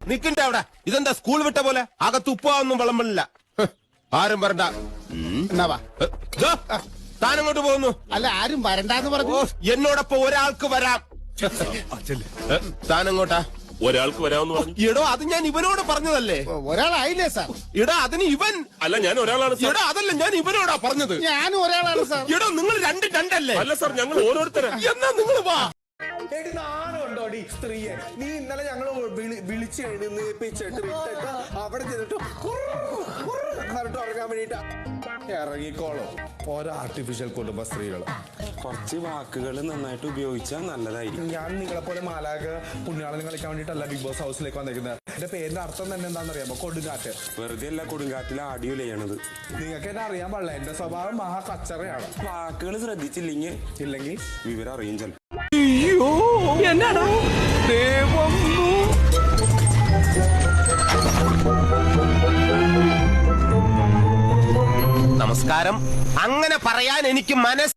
നിക്കണ്ട അവിടെ. ഇതെന്താ സ്കൂൾ വിട്ട പോലെ? അകത്ത് ഉപ്പാവൊന്നും വിളമ്പില്ല. ആരും വരണ്ട. താനങ്ങോട്ട് പോകുന്നു. അല്ല, ആരും വരണ്ടെന്ന് പറഞ്ഞു. എന്നോടൊപ്പം ഒരാൾക്ക് വരാം. താനങ്ങോട്ടാ? ഒരാൾക്ക് വരാമെന്ന് പറഞ്ഞു. എടോ, അത് ഞാൻ ഇവനോട് പറഞ്ഞതല്ലേ. ഒരാളായില്ലേ സാർ? എടാ, അതിന് ഇവൻ അല്ല, ഞാൻ ഒരാളാണ് സാർ. എടാ, അതല്ല, ഞാൻ ഇവനോടാ പറഞ്ഞത്. ഞാനും ഒരാളാണ് സാർ. എടോ, നിങ്ങൾ രണ്ടല്ലേ? അല്ല സാർ, ഞങ്ങൾ ഓരോരുത്തരാ. എന്നാ നിങ്ങൾ വാ. നാണുണ്ടോടി സ്ത്രീയെ? നീ ഇന്നലെ ഞങ്ങൾ വിളിച്ച് എഴുന്നേപ്പിച്ചിട്ട് വിട്ടിട്ട് അവിടെ ചെന്നിട്ട് പറഞ്ഞിട്ട് ഉറങ്ങാൻ വേണ്ടിട്ട് ഇറങ്ങിക്കോളൂ. ഓരോ ആർട്ടിഫിഷ്യൽ കുടുംബസ്ത്രീകൾ. കുറച്ച് വാക്കുകൾ നന്നായിട്ട് ഉപയോഗിച്ചാൽ നല്ലതായിരിക്കും. ഞാൻ നിങ്ങളെ പോലെ മാലാക പുണ്യാളനും കളിക്കാൻ വേണ്ടിയിട്ടല്ല ബിഗ് ബോസ് ഹൗസിലേക്ക് വന്നേക്കുന്നത്. എന്റെ പേരിന്റെ അർത്ഥം തന്നെ എന്താണെന്ന് അറിയാമോ? കൊടുങ്കാറ്റ്. വെറുതെ അല്ല കൊടുങ്കാറ്റിൽ ആഡിയോ ചെയ്യണത്. നിങ്ങൾക്ക് എന്നെ അറിയാൻ പാടില്ല. എന്റെ സ്വഭാവം മഹാ കച്ചറയാണ്. വാക്കുകൾ ശ്രദ്ധിച്ചില്ലെങ്കിൽ വിവരം അറിയും ചിലപ്പോൾ. നമസ്കാരം. അങ്ങനെ പറയാൻ എനിക്ക് മനസ്സ്